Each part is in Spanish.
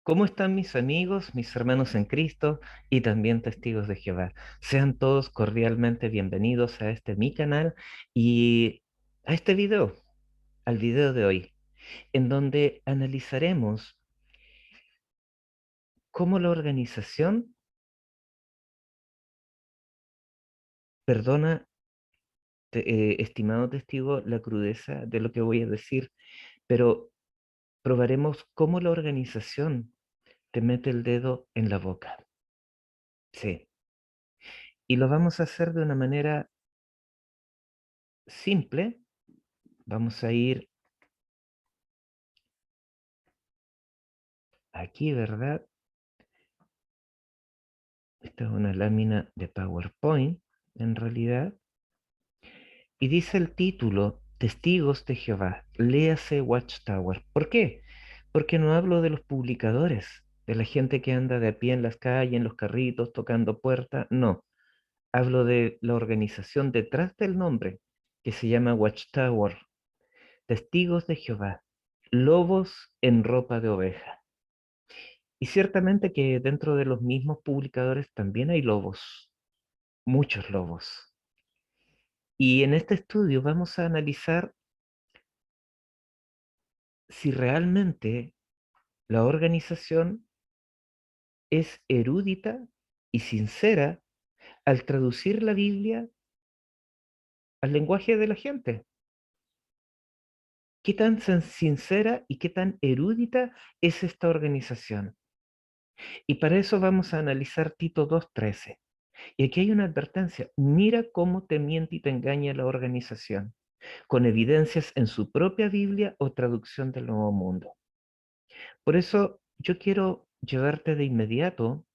¿Cómo están mis amigos, mis hermanos en Cristo y también testigos de Jehová? Sean todos cordialmente bienvenidos a este mi canal y a este video, al video de hoy, en donde analizaremos cómo la organización perdona, estimado testigo, la crudeza de lo que voy a decir, pero probaremos cómo la organización te mete el dedo en la boca. Sí, y lo vamos a hacer de una manera simple. Vamos a ir aquí, ¿verdad? Esta es una lámina de PowerPoint, en realidad. Y dice el título, Testigos de Jehová, léase Watchtower. ¿Por qué? Porque no hablo de los publicadores, de la gente que anda de a pie en las calles, en los carritos, tocando puertas. No, hablo de la organización detrás del nombre, que se llama Watchtower. Testigos de Jehová, lobos en ropa de oveja. Y ciertamente que dentro de los mismos publicadores también hay lobos, muchos lobos. Y en este estudio vamos a analizar si realmente la organización es erudita y sincera al traducir la Biblia al lenguaje de la gente. ¿Qué tan sincera y qué tan erudita es esta organización? Y para eso vamos a analizar Tito 2:13. Y aquí hay una advertencia. Mira cómo te miente y te engaña la organización, con evidencias en su propia Biblia o traducción del Nuevo Mundo. Por eso yo quiero llevarte de inmediato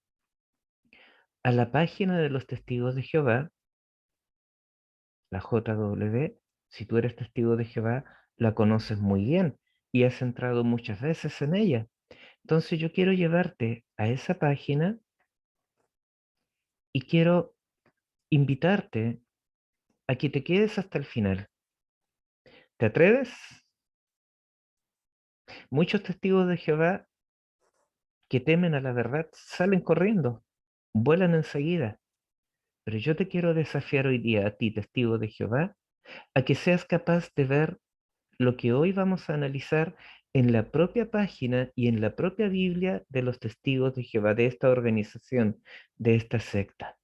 a la página de los testigos de Jehová, la JW. Si tú eres testigo de Jehová, la conoces muy bien y has entrado muchas veces en ella. Entonces yo quiero llevarte a esa página y quiero invitarte a que te quedes hasta el final. ¿Te atreves? Muchos testigos de Jehová que temen a la verdad salen corriendo, vuelan enseguida. Pero yo te quiero desafiar hoy día a ti, testigo de Jehová, a que seas capaz de ver lo que hoy vamos a analizar en la propia página y en la propia Biblia de los testigos de Jehová, de esta organización, de esta secta.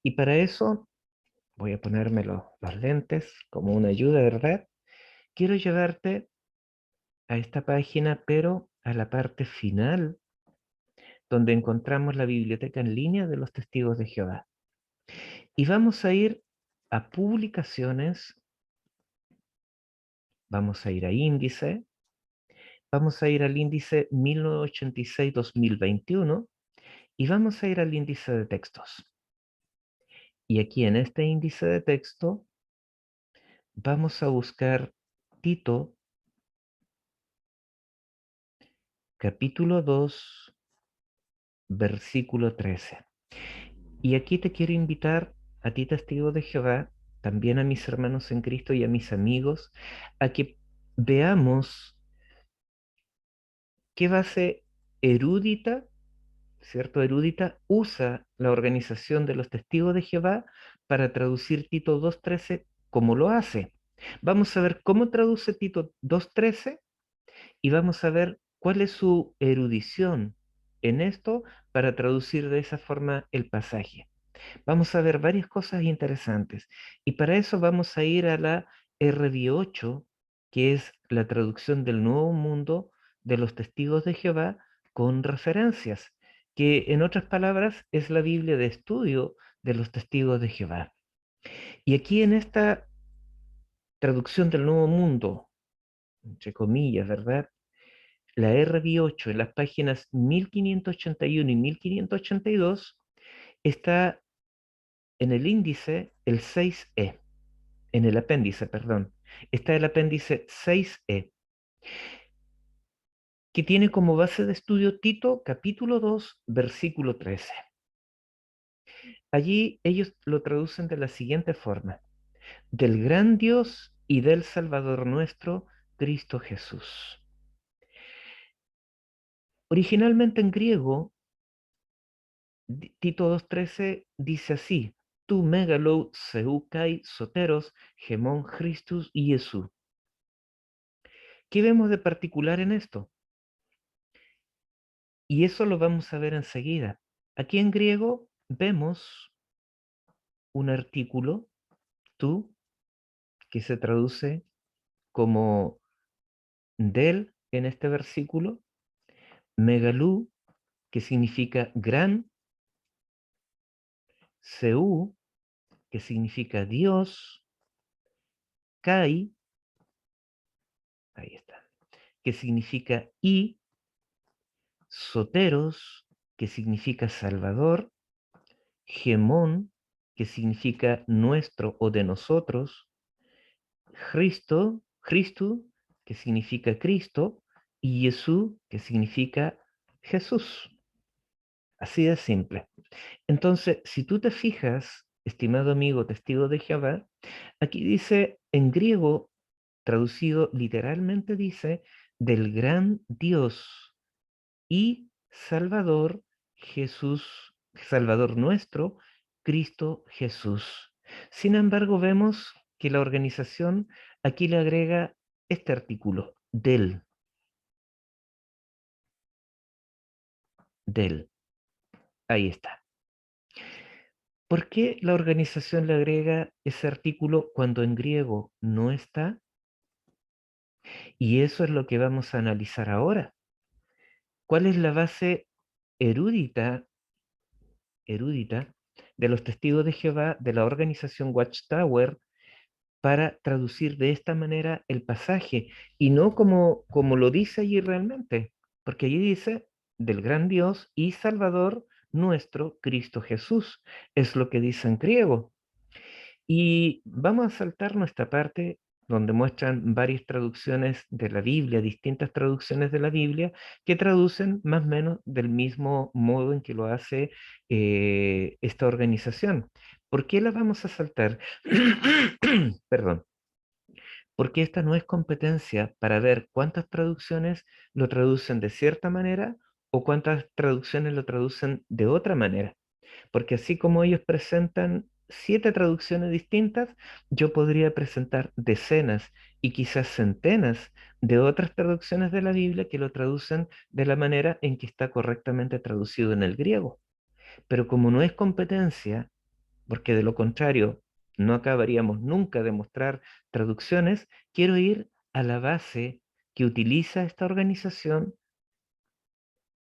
Y para eso voy a ponerme los lentes como una ayuda, ¿verdad? Quiero llevarte a esta página, pero a la parte final, donde encontramos la biblioteca en línea de los testigos de Jehová. Y vamos a ir a publicaciones, vamos a ir a índice, vamos a ir al índice 1986-2021 y vamos a ir al índice de textos. Y aquí en este índice de texto vamos a buscar Tito, capítulo 2, versículo 13. Y aquí te quiero invitar a ti, testigo de Jehová, también a mis hermanos en Cristo y a mis amigos, a que veamos qué base erudita, ¿cierto? Erudita usa la organización de los testigos de Jehová para traducir Tito 2:13 como lo hace. Vamos a ver cómo traduce Tito 2:13 y vamos a ver cuál es su erudición en esto para traducir de esa forma el pasaje. Vamos a ver varias cosas interesantes y para eso vamos a ir a la RV8, que es la traducción del Nuevo Mundo de los Testigos de Jehová con referencias, que en otras palabras es la Biblia de estudio de los Testigos de Jehová. Y aquí en esta traducción del Nuevo Mundo, entre comillas, ¿verdad? La RV8 en las páginas 1581 y 1582 está en el índice el 6E, en el apéndice, perdón, está el apéndice 6E, que tiene como base de estudio Tito capítulo 2, versículo 13. Allí ellos lo traducen de la siguiente forma: del gran Dios y del Salvador nuestro, Cristo Jesús. Originalmente en griego, Tito 2.13 dice así: tu megalou seu kai soteros, gemón Christus y Jesús. ¿Qué vemos de particular en esto? Y eso lo vamos a ver enseguida. Aquí en griego vemos un artículo, tú, que se traduce como del en este versículo, megalú, que significa gran, Seu, que significa Dios, Kai, ahí está, que significa y, Soteros, que significa Salvador, Gemón, que significa nuestro o de nosotros, Cristo, que significa Cristo, y Jesús, que significa Jesús. Así de simple. Entonces, si tú te fijas, estimado amigo testigo de Jehová, aquí dice en griego, traducido literalmente dice, del gran Dios y Salvador Jesús, Salvador nuestro, Cristo Jesús. Sin embargo, vemos que la organización aquí le agrega este artículo, del. Ahí está. ¿Por qué la organización le agrega ese artículo cuando en griego no está? Y eso es lo que vamos a analizar ahora. ¿Cuál es la base erudita, erudita de los testigos de Jehová, de la organización Watchtower, para traducir de esta manera el pasaje y no como lo dice allí realmente? Porque allí dice, del gran Dios y Salvador nuestro Cristo Jesús. Es lo que dice en griego. Y vamos a saltar nuestra parte donde muestran varias traducciones de la Biblia, distintas traducciones de la Biblia, que traducen más o menos del mismo modo en que lo hace esta organización. ¿Por qué la vamos a saltar? Perdón. Porque esta no es competencia para ver cuántas traducciones lo traducen de cierta manera o cuántas traducciones lo traducen de otra manera. Porque así como ellos presentan 7 traducciones distintas, yo podría presentar decenas y quizás centenas de otras traducciones de la Biblia que lo traducen de la manera en que está correctamente traducido en el griego. Pero como no es competencia, porque de lo contrario no acabaríamos nunca de mostrar traducciones, quiero ir a la base que utiliza esta organización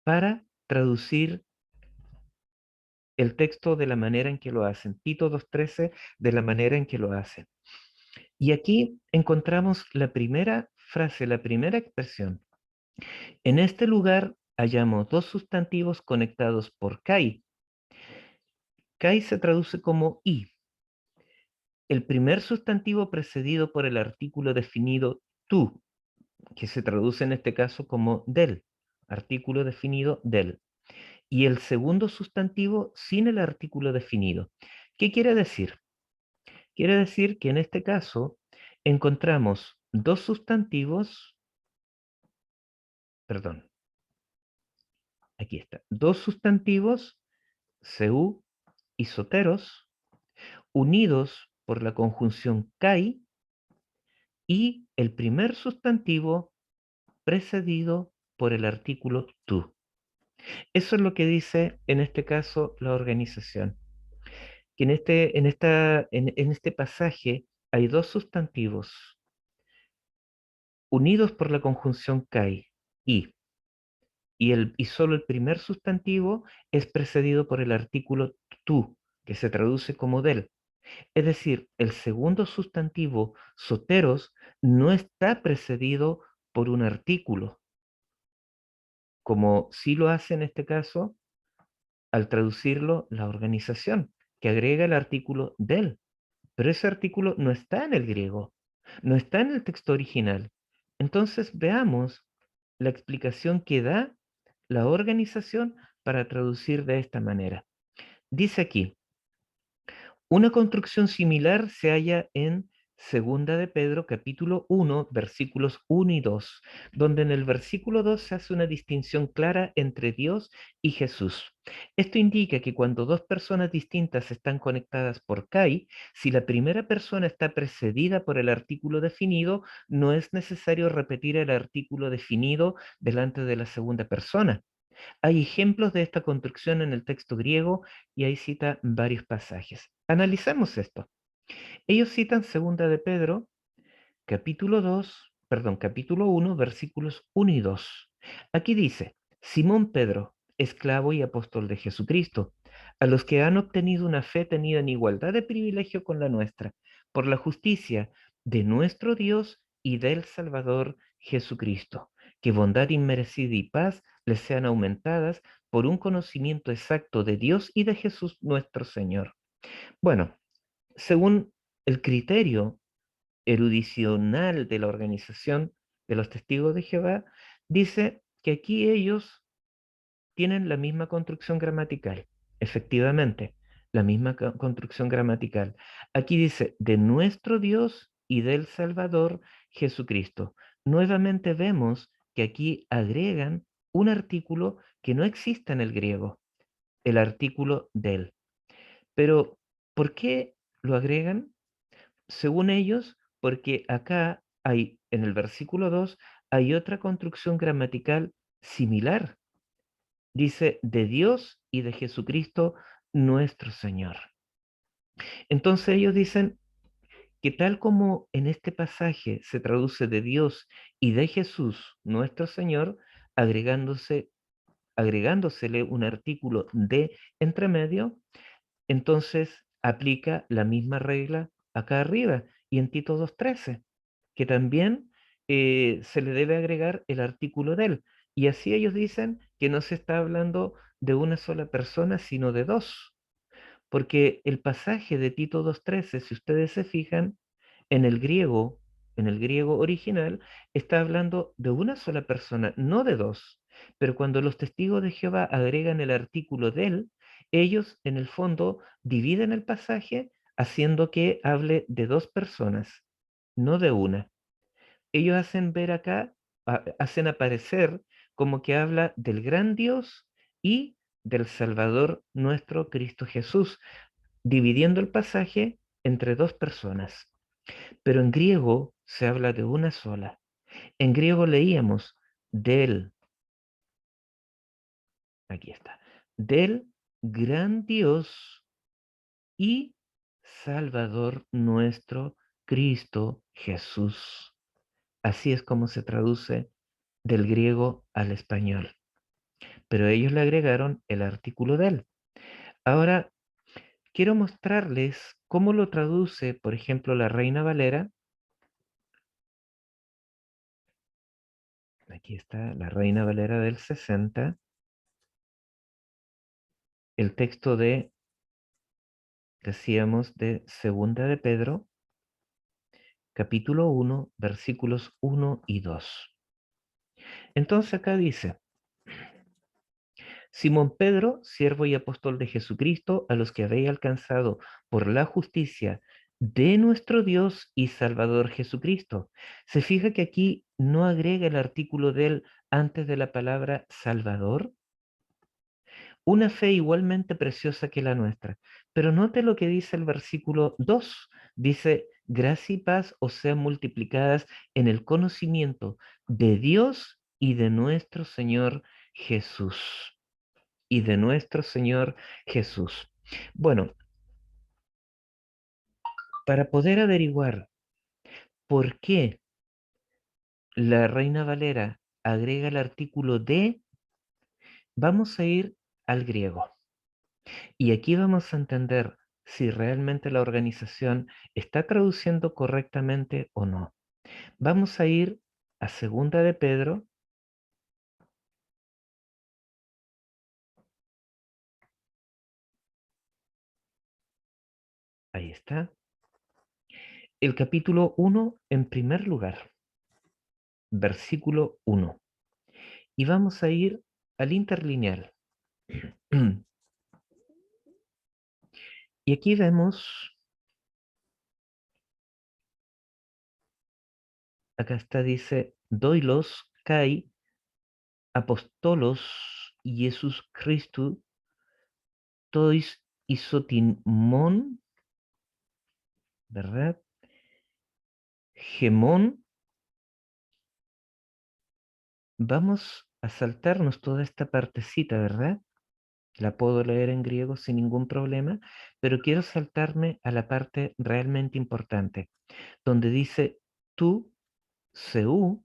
para traducir el texto de la manera en que lo hacen, Tito 2.13 de la manera en que lo hacen. Y aquí encontramos la primera frase, la primera expresión. En este lugar hallamos dos sustantivos conectados por kai. Kai se traduce como y. El primer sustantivo precedido por el artículo definido tú, que se traduce en este caso como del, artículo definido del. Y el segundo sustantivo sin el artículo definido. ¿Qué quiere decir? Quiere decir que en este caso encontramos dos sustantivos, perdón, aquí está, dos sustantivos, seu y soteros, unidos por la conjunción kai y el primer sustantivo precedido por el artículo tú. Eso es lo que dice en este caso la organización. Que en este pasaje hay dos sustantivos unidos por la conjunción kai y, y solo el primer sustantivo es precedido por el artículo tú, que se traduce como del. Es decir, el segundo sustantivo soteros no está precedido por un artículo, como sí lo hace en este caso al traducirlo la organización, que agrega el artículo del. Pero ese artículo no está en el griego, no está en el texto original. Entonces veamos la explicación que da la organización para traducir de esta manera. Dice aquí, una construcción similar se halla en Segunda de Pedro, capítulo 1, versículos 1 y 2, donde en el versículo 2 se hace una distinción clara entre Dios y Jesús. Esto indica que cuando dos personas distintas están conectadas por Kai, si la primera persona está precedida por el artículo definido, no es necesario repetir el artículo definido delante de la segunda persona. Hay ejemplos de esta construcción en el texto griego y ahí cita varios pasajes. Analicemos esto. Ellos citan segunda de Pedro, capítulo 1, versículos 1 y 2. Aquí dice, Simón Pedro, esclavo y apóstol de Jesucristo, a los que han obtenido una fe tenida en igualdad de privilegio con la nuestra, por la justicia de nuestro Dios y del Salvador Jesucristo, que bondad inmerecida y paz les sean aumentadas por un conocimiento exacto de Dios y de Jesús nuestro Señor. Bueno, según el criterio erudicional de la organización de los testigos de Jehová, dice que aquí ellos tienen la misma construcción gramatical, efectivamente, la misma construcción gramatical. Aquí dice, de nuestro Dios y del Salvador Jesucristo. Nuevamente vemos que aquí agregan un artículo que no existe en el griego, el artículo del. Pero, ¿por qué lo agregan? Según ellos, porque acá hay, en el versículo 2 hay otra construcción gramatical similar. Dice, de Dios y de Jesucristo nuestro Señor. Entonces ellos dicen que tal como en este pasaje se traduce de Dios y de Jesús nuestro Señor, agregándosele un artículo de entre medio, entonces aplica la misma regla acá arriba y en Tito 2:13, que también se le debe agregar el artículo del. Y así ellos dicen que no se está hablando de una sola persona, sino de dos. Porque el pasaje de Tito 2:13, si ustedes se fijan, en el griego, en el griego original, está hablando de una sola persona, no de dos. Pero cuando los testigos de Jehová agregan el artículo del, ellos en el fondo dividen el pasaje haciendo que hable de dos personas, no de una. Ellos hacen ver acá, hacen aparecer como que habla del gran Dios y del Salvador nuestro Cristo Jesús, dividiendo el pasaje entre dos personas. Pero en griego se habla de una sola. En griego leíamos del, aquí está, del gran Dios y Salvador nuestro Cristo Jesús. Así es como se traduce del griego al español. Pero ellos le agregaron el artículo del. Ahora, quiero mostrarles cómo lo traduce, por ejemplo, la Reina Valera. Aquí está la Reina Valera del 60, el texto de, decíamos, de Segunda de Pedro, capítulo 1, versículos 1 y 2. Entonces acá dice, Simón Pedro, siervo y apóstol de Jesucristo, a los que habéis alcanzado por la justicia de nuestro Dios y Salvador Jesucristo. Se fija que aquí no agrega el artículo del antes de la palabra Salvador. Una fe igualmente preciosa que la nuestra. Pero note lo que dice el versículo 2. Dice, gracia y paz os sean multiplicadas en el conocimiento de Dios y de nuestro Señor Jesús. Y de nuestro Señor Jesús. Bueno, para poder averiguar por qué la Reina Valera agrega el artículo de, vamos a ir al griego. Y aquí vamos a entender si realmente la organización está traduciendo correctamente o no. Vamos a ir a Segunda de Pedro. Ahí está. El capítulo 1 en primer lugar, versículo 1. Y vamos a ir al interlineal. Y aquí vemos acá está, dice, doilos kai apostolos Jesus Christus tois isotimon, ¿verdad? Gemón. Vamos a saltarnos toda esta partecita, ¿verdad? La puedo leer en griego sin ningún problema, pero quiero saltarme a la parte realmente importante, donde dice tú, Seu,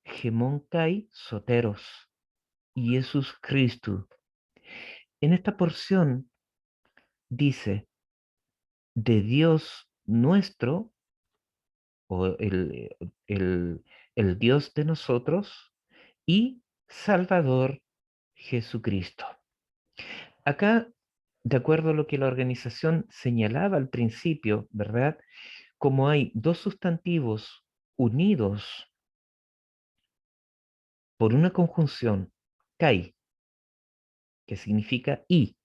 Gemón Kai, Soteros, Jesús Cristo. En esta porción dice de Dios nuestro, o el Dios de nosotros, y Salvador Jesucristo. Acá, de acuerdo a lo que la organización señalaba al principio, ¿verdad? Como hay dos sustantivos unidos por una conjunción, kai, que significa y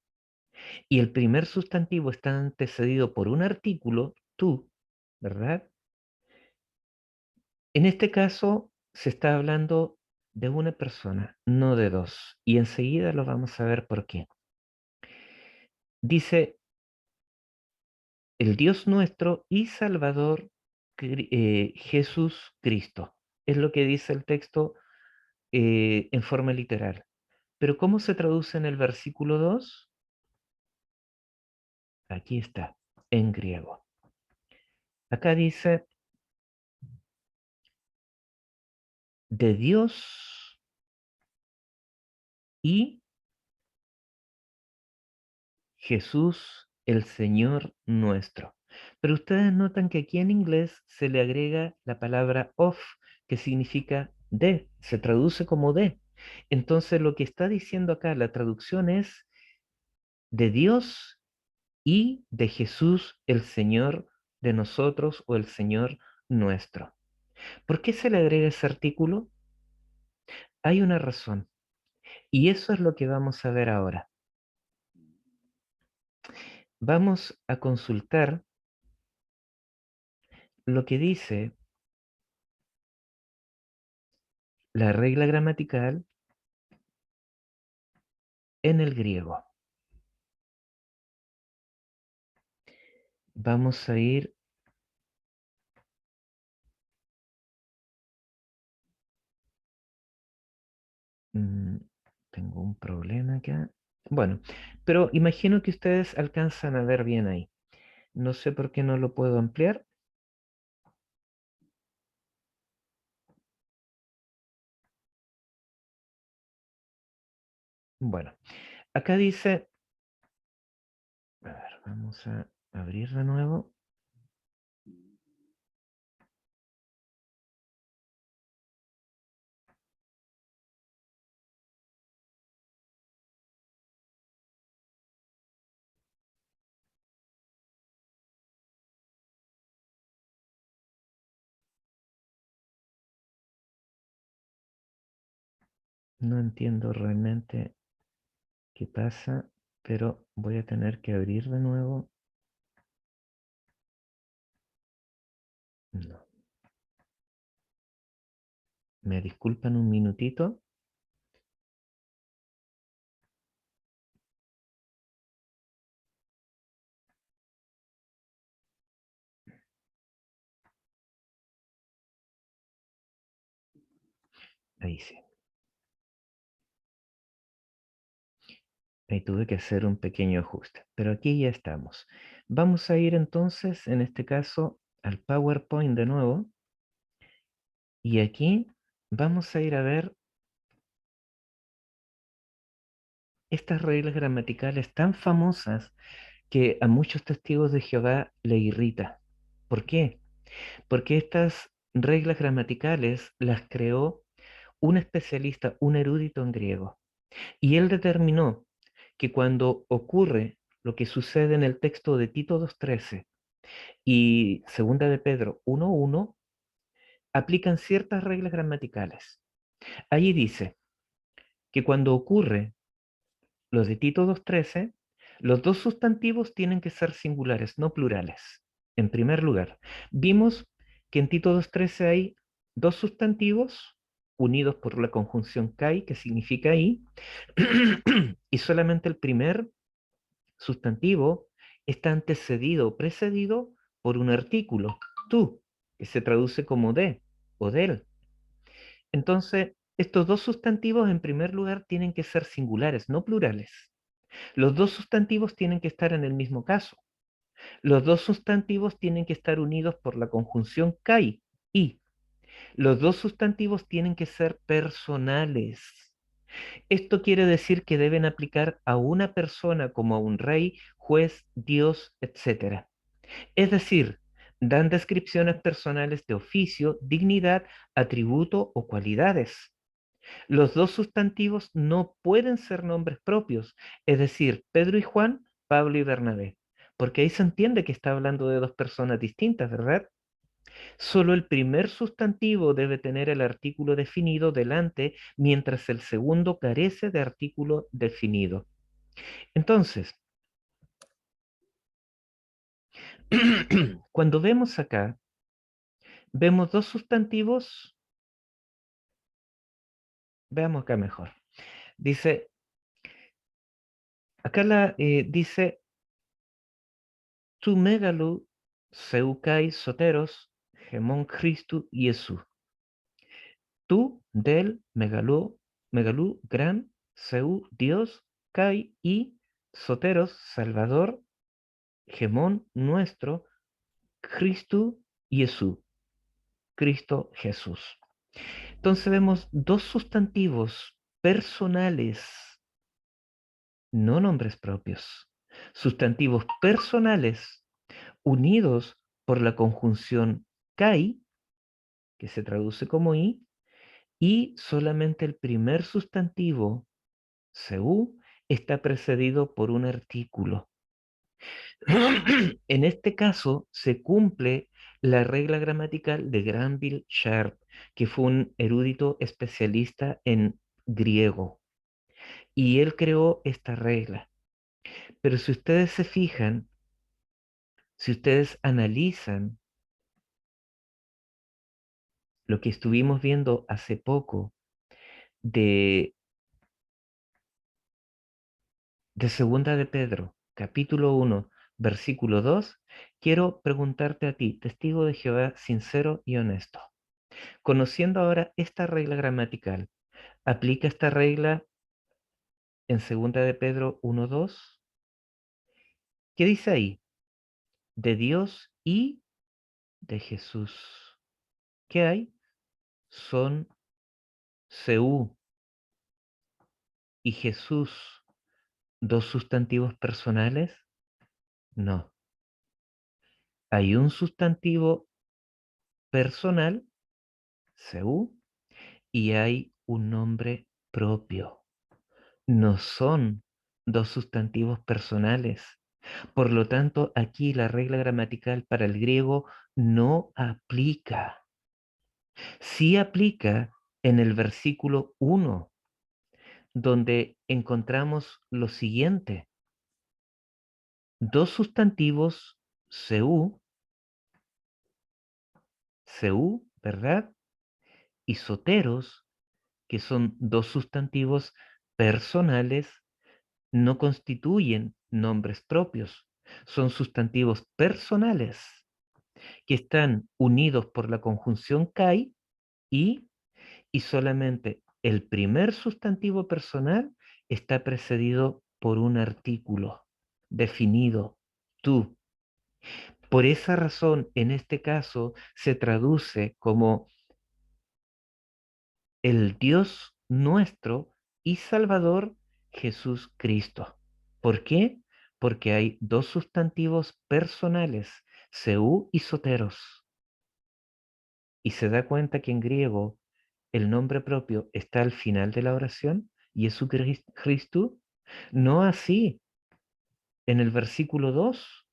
el primer sustantivo está antecedido por un artículo, tú, ¿verdad? En este caso se está hablando de una persona, no de dos, y enseguida lo vamos a ver por qué. Dice, el Dios nuestro y Salvador Jesús Cristo. Es lo que dice el texto en forma literal. Pero ¿cómo se traduce en el versículo 2? Aquí está, en griego. Acá dice, de Dios y Jesús el Señor nuestro. Pero ustedes notan que aquí en inglés se le agrega la palabra of, que significa de, se traduce como de. Entonces lo que está diciendo acá la traducción es de Dios y de Jesús el Señor de nosotros o el Señor nuestro. ¿Por qué se le agrega ese artículo? Hay una razón y eso es lo que vamos a ver ahora. Vamos a consultar lo que dice la regla gramatical en el griego. Vamos a ir... mm, tengo un problema acá. Bueno, pero imagino que ustedes alcanzan a ver bien ahí. No sé por qué no lo puedo ampliar. Bueno, acá dice... A ver, vamos a abrir de nuevo. No entiendo realmente qué pasa, pero voy a tener que abrir de nuevo. No. ¿Me disculpan un minutito? Ahí sí. Ahí tuve que hacer un pequeño ajuste, pero aquí ya estamos. Vamos a ir entonces, en este caso, al PowerPoint de nuevo. Y aquí vamos a ir a ver estas reglas gramaticales tan famosas que a muchos testigos de Jehová le irrita. ¿Por qué? Porque estas reglas gramaticales las creó un especialista, un erudito en griego. Y él determinó que cuando ocurre lo que sucede en el texto de Tito 2.13 y Segunda de Pedro 1.1, aplican ciertas reglas gramaticales. Allí dice que cuando ocurre lo de Tito 2.13, los dos sustantivos tienen que ser singulares, no plurales. En primer lugar, vimos que en Tito 2.13 hay dos sustantivos unidos por la conjunción kai, que significa ahí, y solamente el primer sustantivo está antecedido o precedido por un artículo, tú, que se traduce como de o del. Entonces, estos dos sustantivos en primer lugar tienen que ser singulares, no plurales. Los dos sustantivos tienen que estar en el mismo caso. Los dos sustantivos tienen que estar unidos por la conjunción kai, y. Los dos sustantivos tienen que ser personales. Esto quiere decir que deben aplicar a una persona como a un rey, juez, Dios, etcétera. Es decir, dan descripciones personales de oficio, dignidad, atributo o cualidades. Los dos sustantivos no pueden ser nombres propios, es decir, Pedro y Juan, Pablo y Bernabé, porque ahí se entiende que está hablando de dos personas distintas, ¿verdad? Solo el primer sustantivo debe tener el artículo definido delante, mientras el segundo carece de artículo definido. Entonces, cuando vemos acá, vemos dos sustantivos, veamos acá mejor. Dice, acá dice, tu megalu seukai soteros, gemon Christu Iesu. Tú, del, megalú, gran, seu, Dios, kai y soteros, Salvador, gemón, nuestro, Cristo, Jesús, Cristo Jesús. Entonces vemos dos sustantivos personales, no nombres propios. Sustantivos personales unidos por la conjunción kai, que se traduce como y solamente el primer sustantivo, seu, está precedido por un artículo. En este caso se cumple la regla gramatical de Granville Sharp, que fue un erudito especialista en griego, y él creó esta regla. Pero si ustedes se fijan, si ustedes analizan lo que estuvimos viendo hace poco de, de Segunda de Pedro, capítulo 1, versículo 2, quiero preguntarte a ti, testigo de Jehová sincero y honesto. Conociendo ahora esta regla gramatical, ¿aplica esta regla en Segunda de Pedro 1:2? ¿Qué dice ahí? De Dios y de Jesús. ¿Qué hay? ¿Son Seú y Jesús dos sustantivos personales? No. Hay un sustantivo personal, Seú, y hay un nombre propio. No son dos sustantivos personales. Por lo tanto, aquí la regla gramatical para el griego no aplica. Sí aplica en el versículo 1, donde encontramos lo siguiente. Dos sustantivos, seu, ¿verdad? Y soteros, que son dos sustantivos personales, no constituyen nombres propios. Son sustantivos personales que están unidos por la conjunción kai y, y solamente el primer sustantivo personal está precedido por un artículo definido, tú. Por esa razón, en este caso, se traduce como el Dios nuestro y Salvador Jesús Cristo. ¿Por qué? Porque hay dos sustantivos personales, seu y soteros. Y se da cuenta que en griego el nombre propio está al final de la oración, Jesucristo, no así en el versículo 2.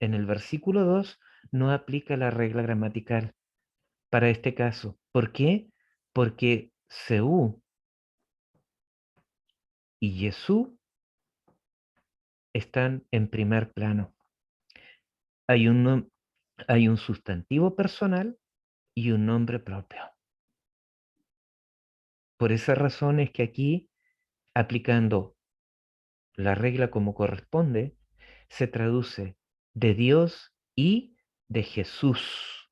En el versículo 2 no aplica la regla gramatical para este caso. ¿Por qué? Porque Seú y Jesús están en primer plano. Hay un, hay un sustantivo personal y un nombre propio. Por esa razón es que aquí, aplicando la regla como corresponde, se traduce de Dios y de Jesús,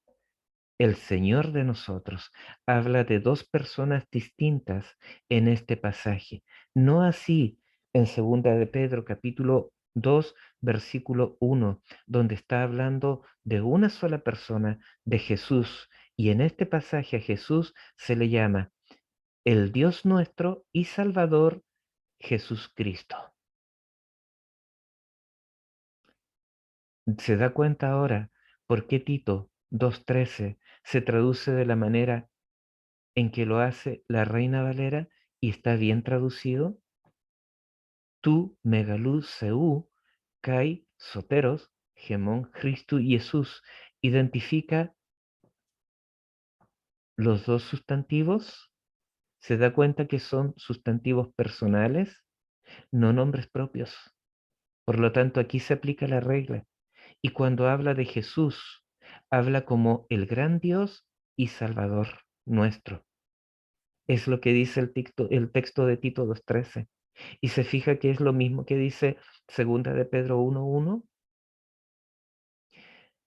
el Señor de nosotros. Habla de dos personas distintas en este pasaje. No así en segunda de Pedro, capítulo 2, versículo 1, donde está hablando de una sola persona, de Jesús. Y en este pasaje a Jesús se le llama el Dios nuestro y Salvador Jesucristo. ¿Se da cuenta ahora por qué Tito 2.13 se traduce de la manera en que lo hace la Reina Valera y está bien traducido? Tu megalú seu, kai soteros, gemón Christu Jesús. Identifica los dos sustantivos. Se da cuenta que son sustantivos personales, no nombres propios. Por lo tanto, aquí se aplica la regla. Y cuando habla de Jesús, habla como el gran Dios y Salvador nuestro. Es lo que dice el texto de Tito 2.13. Y se fija que es lo mismo que dice segunda de Pedro 1.1.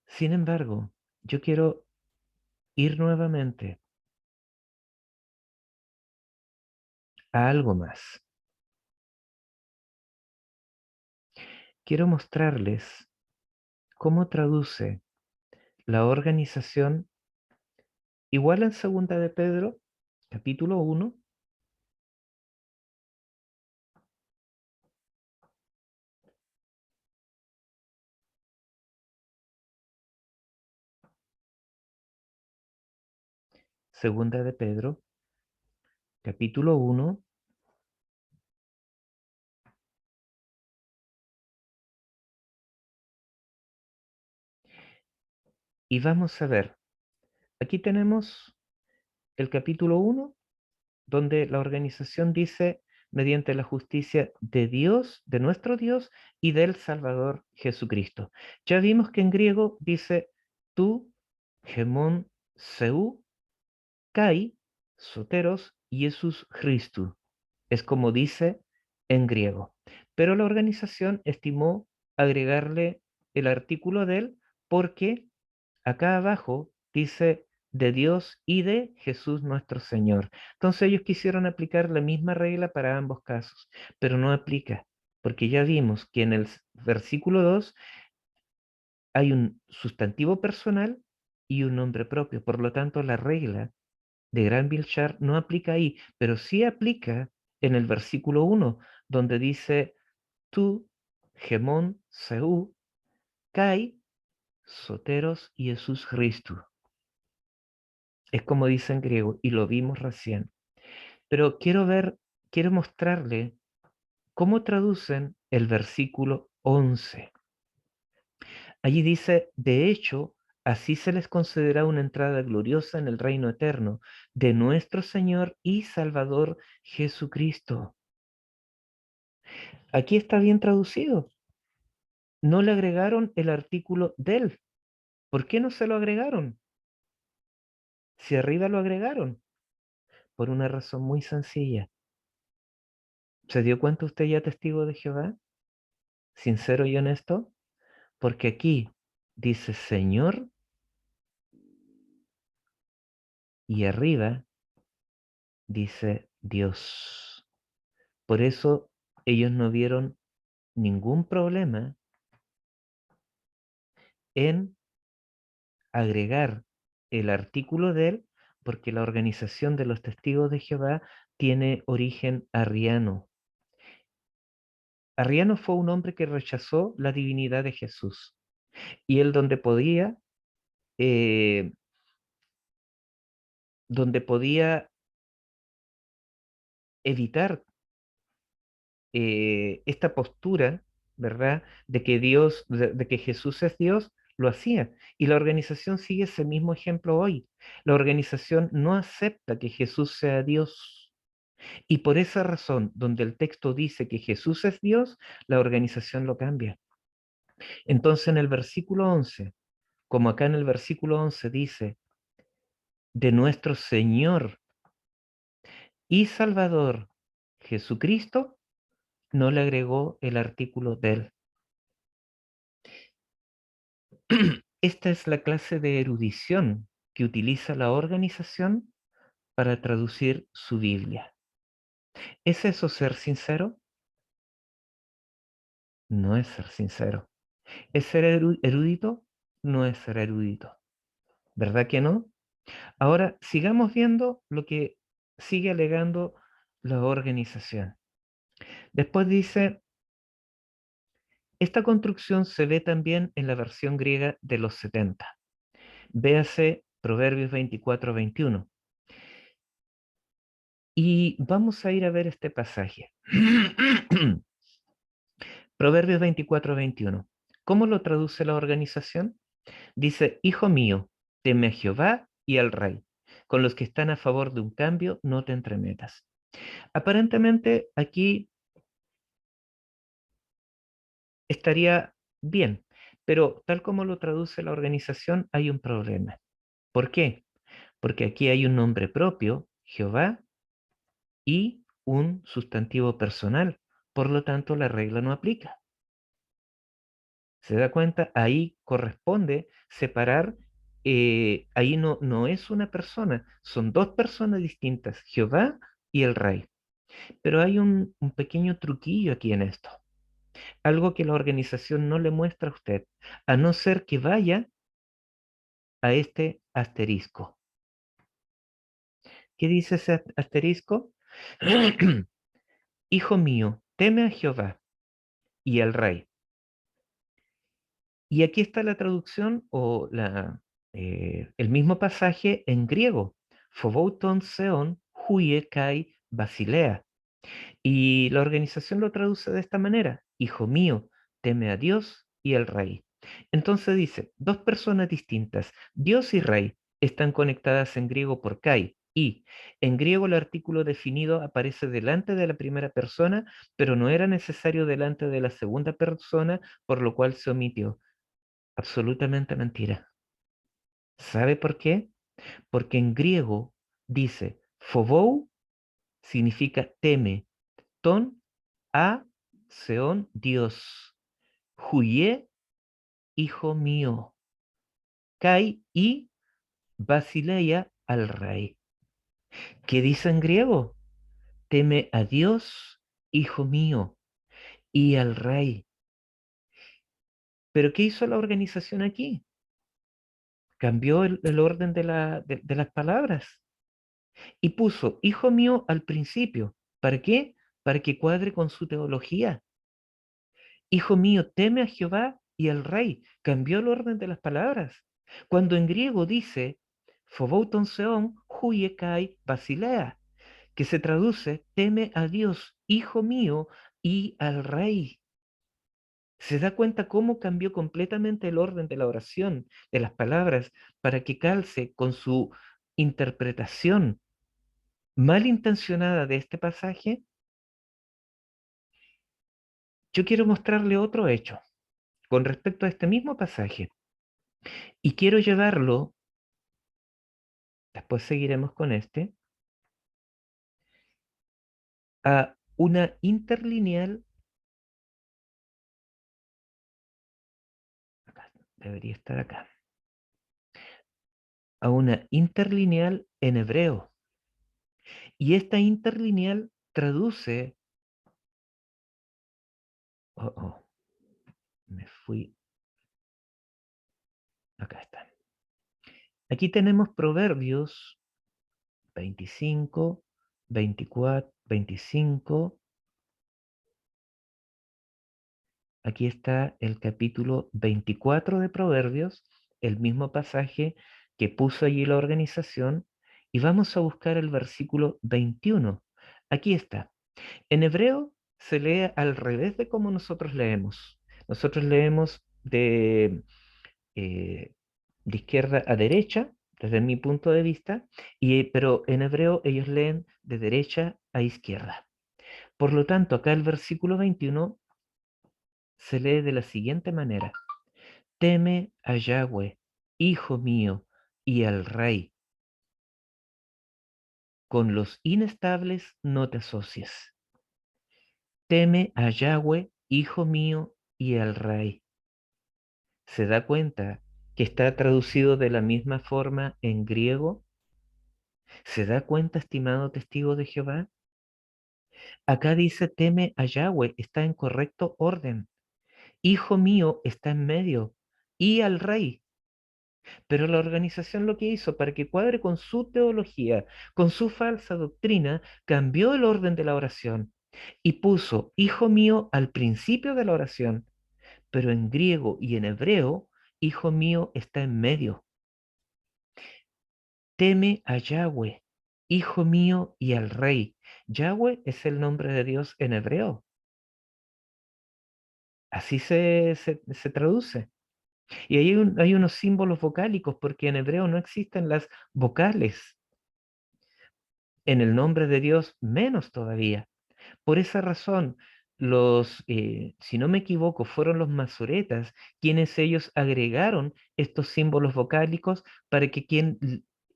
Sin embargo, yo quiero ir nuevamente a algo más. Quiero mostrarles cómo traduce la organización igual en segunda de Pedro, capítulo 1, segunda de Pedro, capítulo 1, y vamos a ver, aquí tenemos el capítulo 1, donde la organización dice, mediante la justicia de Dios, de nuestro Dios y del Salvador Jesucristo. Ya vimos que en griego dice, tú, gemón, seu, kai, soteros, Jesús Christus. Es como dice en griego. Pero la organización estimó agregarle el artículo del porque acá abajo dice de Dios y de Jesús nuestro Señor. Entonces ellos quisieron aplicar la misma regla para ambos casos, pero no aplica, porque ya vimos que en el versículo 2 hay un sustantivo personal y un nombre propio. Por lo tanto, la regla de Granville Sharp no aplica ahí, pero sí aplica en el versículo 1, donde dice tú, gemón, seu, kai, soteros, Jesús Christus. Es como dice en griego, y lo vimos recién. Pero quiero mostrarle cómo traducen el versículo 11. Allí dice, de hecho, así se les concederá una entrada gloriosa en el reino eterno de nuestro Señor y Salvador Jesucristo. Aquí está bien traducido. No le agregaron el artículo del. ¿Por qué no se lo agregaron? Si arriba lo agregaron. Por una razón muy sencilla. ¿Se dio cuenta usted ya, testigo de Jehová? Sincero y honesto. Porque aquí dice Señor y arriba dice Dios. Por eso ellos no vieron ningún problema en agregar el artículo de él, porque la organización de los testigos de Jehová tiene origen arriano. Arriano fue un hombre que rechazó la divinidad de Jesús. Y él eh, donde podía evitar esta postura, ¿verdad? De que Dios, de que Jesús es Dios, lo hacía. Y la organización sigue ese mismo ejemplo hoy. La organización no acepta que Jesús sea Dios. Y por esa razón, donde el texto dice que Jesús es Dios, la organización lo cambia. Entonces en el versículo 11, como acá en el versículo 11 dice, de nuestro Señor y Salvador Jesucristo, no le agregó el artículo del. Esta es la clase de erudición que utiliza la organización para traducir su Biblia. ¿Es eso ser sincero? No es ser sincero. ¿Es ser erudito? No es ser erudito. ¿Verdad que no? Ahora, sigamos viendo lo que sigue alegando la organización. Después dice, esta construcción se ve también en la versión griega de los 70. Véase Proverbios 24-21. Y vamos a ir a ver este pasaje. Proverbios 24-21. ¿Cómo lo traduce la organización? Dice, hijo mío, teme a Jehová y al rey. Con los que están a favor de un cambio, no te entremetas. Aparentemente aquí estaría bien, pero tal como lo traduce la organización, hay un problema. ¿Por qué? Porque aquí hay un nombre propio, Jehová, y un sustantivo personal. Por lo tanto, la regla no aplica. ¿Se da cuenta? Ahí corresponde separar, ahí no es una persona, son dos personas distintas, Jehová y el rey. Pero hay un pequeño truquillo aquí en esto, algo que la organización no le muestra a usted, a no ser que vaya a este asterisco. ¿Qué dice ese asterisco? Hijo mío, teme a Jehová y al rey. Y aquí está la traducción o el mismo pasaje en griego. Phobouton seon huie kai basilea. Y la organización lo traduce de esta manera. Hijo mío, teme a Dios y al rey. Entonces dice, dos personas distintas, Dios y rey, están conectadas en griego por kai. Y en griego el artículo definido aparece delante de la primera persona, pero no era necesario delante de la segunda persona, por lo cual se omitió. Absolutamente mentira. ¿Sabe por qué? Porque en griego dice, phobou significa teme, ton a seón Dios, huye hijo mío, kai y basileia al rey. ¿Qué dice en griego? Teme a Dios, hijo mío, y al rey. ¿Pero qué hizo la organización aquí? Cambió el orden de las palabras y puso hijo mío al principio. ¿Para qué? Para que cuadre con su teología. Hijo mío, teme a Jehová y al rey. Cambió el orden de las palabras. Cuando en griego dice phobouton seon huie kai basilea, que se traduce teme a Dios, hijo mío, y al rey. ¿Se da cuenta cómo cambió completamente el orden de la oración, de las palabras, para que calce con su interpretación malintencionada de este pasaje? Yo quiero mostrarle otro hecho con respecto a este mismo pasaje y quiero llevarlo, después seguiremos con este, a una interlineal, acá, debería estar acá, a una interlineal en hebreo. Y esta interlineal traduce, oh, oh, me fui, acá está. Aquí tenemos Proverbios 25, 24, 25. Aquí está el capítulo 24 de Proverbios, el mismo pasaje que puso allí la organización, y vamos a buscar el versículo 21. Aquí está. En hebreo se lee al revés de como nosotros leemos. Nosotros leemos eh, de izquierda a derecha, desde mi punto de vista, pero en hebreo ellos leen de derecha a izquierda. Por lo tanto, acá el versículo 21 se lee de la siguiente manera. Teme a Yahweh, hijo mío, y al rey. Con los inestables no te asocies. Teme a Yahweh, hijo mío, y al Rey. ¿Se da cuenta que está traducido de la misma forma en griego? ¿Se da cuenta, estimado testigo de Jehová? Acá dice teme a Yahweh, está en correcto orden. Hijo mío está en medio y al rey. Pero la organización lo que hizo para que cuadre con su teología, con su falsa doctrina, cambió el orden de la oración y puso hijo mío al principio de la oración, pero en griego y en hebreo, hijo mío está en medio. Teme a Yahweh, hijo mío, y al rey. Yahweh es el nombre de Dios en hebreo. Así se traduce. Y ahí hay unos símbolos vocálicos, porque en hebreo no existen las vocales. En el nombre de Dios, menos todavía. Por esa razón, si no me equivoco, fueron los masoretas quienes ellos agregaron estos símbolos vocálicos para que quien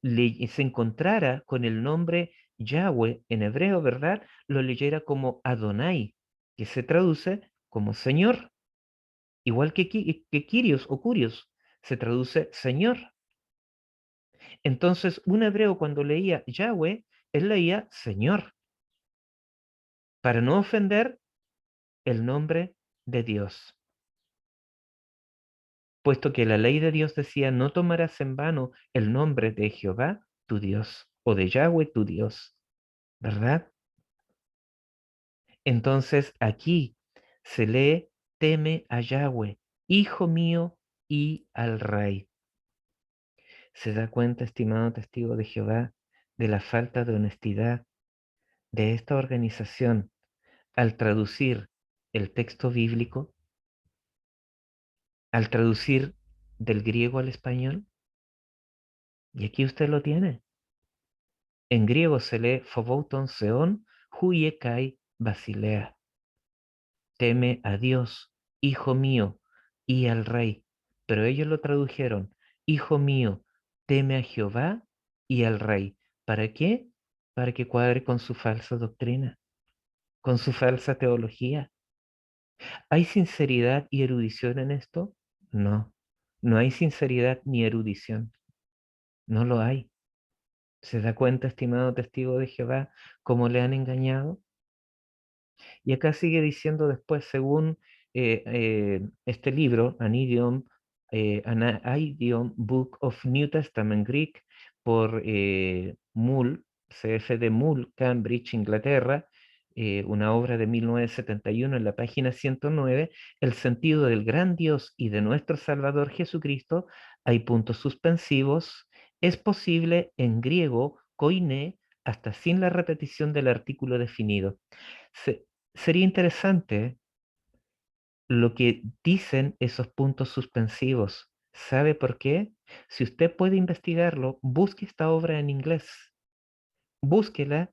se encontrara con el nombre Yahweh en hebreo, ¿verdad? Lo leyera como Adonai, que se traduce como Señor, igual que Kyrios o Curios, se traduce Señor. Entonces, un hebreo cuando leía Yahweh, él leía Señor, para no ofender el nombre de Dios, puesto que la ley de Dios decía, no tomarás en vano el nombre de Jehová, tu Dios, o de Yahweh, tu Dios, ¿verdad? Entonces aquí se lee, teme a Yahweh, hijo mío, y al rey. ¿Se da cuenta, estimado testigo de Jehová, de la falta de honestidad de esta organización al traducir el texto bíblico, al traducir del griego al español? Y aquí usted lo tiene. En griego se lee Phobouton Seon, huye kai basilea. Teme a Dios, hijo mío, y al rey. Pero ellos lo tradujeron, hijo mío, teme a Jehová y al rey. ¿Para qué? Para que cuadre con su falsa doctrina, con su falsa teología. ¿Hay sinceridad y erudición en esto? No, no hay sinceridad ni erudición. No lo hay. ¿Se da cuenta, estimado testigo de Jehová, cómo le han engañado? Y acá sigue diciendo después, según este libro, An Idiom Book of New Testament Greek, por Mull, CF de Mull, Cambridge, Inglaterra, una obra de 1971 en la página 109, el sentido del gran Dios y de nuestro Salvador Jesucristo, hay puntos suspensivos, es posible en griego, koiné, hasta sin la repetición del artículo definido. Se- Sería interesante lo que dicen esos puntos suspensivos. ¿Sabe por qué? Si usted puede investigarlo, busque esta obra en inglés, búsquela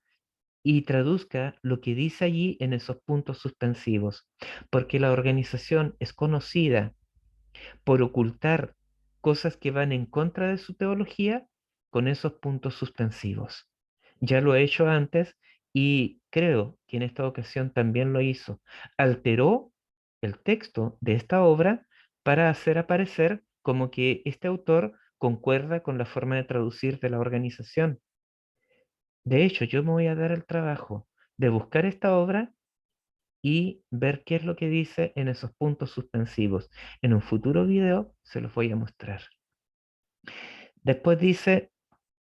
y traduzca lo que dice allí en esos puntos suspensivos, porque la organización es conocida por ocultar cosas que van en contra de su teología con esos puntos suspensivos. Ya lo he hecho antes y creo que en esta ocasión también lo hizo. Alteró el texto de esta obra para hacer aparecer como que este autor concuerda con la forma de traducir de la organización. De hecho, yo me voy a dar el trabajo de buscar esta obra y ver qué es lo que dice en esos puntos suspensivos. En un futuro video se los voy a mostrar. Después dice,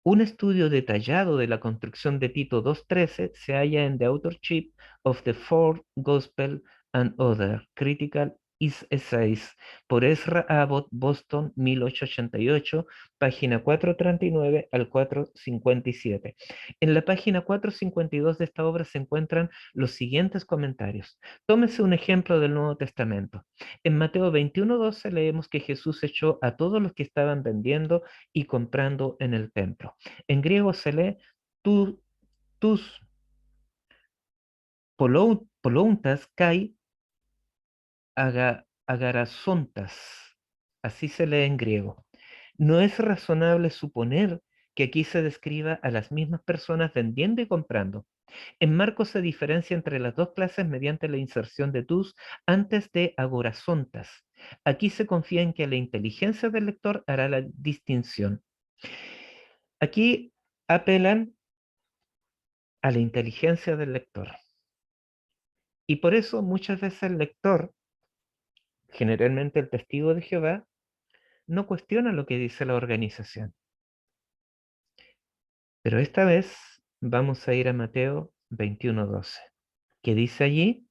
un estudio detallado de la construcción de Tito 2.13 se halla en The Authorship of the Fourth Gospel and Other Critical Essays por Ezra Abbott, Boston, 1888, página 439 al 457. En la página 452 de esta obra se encuentran los siguientes comentarios. Tómese un ejemplo del Nuevo Testamento. En Mateo 21:12 leemos que Jesús echó a todos los que estaban vendiendo y comprando en el templo. En griego se lee tus polountas kai agarazontas. Así se lee en griego. No es razonable suponer que aquí se describa a las mismas personas vendiendo y comprando. En Marcos se diferencia entre las dos clases mediante la inserción de tus antes de agorazontas. Aquí se confía en que la inteligencia del lector hará la distinción. Aquí apelan a la inteligencia del lector. Y por eso muchas veces el lector, generalmente el testigo de Jehová, no cuestiona lo que dice la organización. Pero esta vez vamos a ir a Mateo 21:12, que dice allí: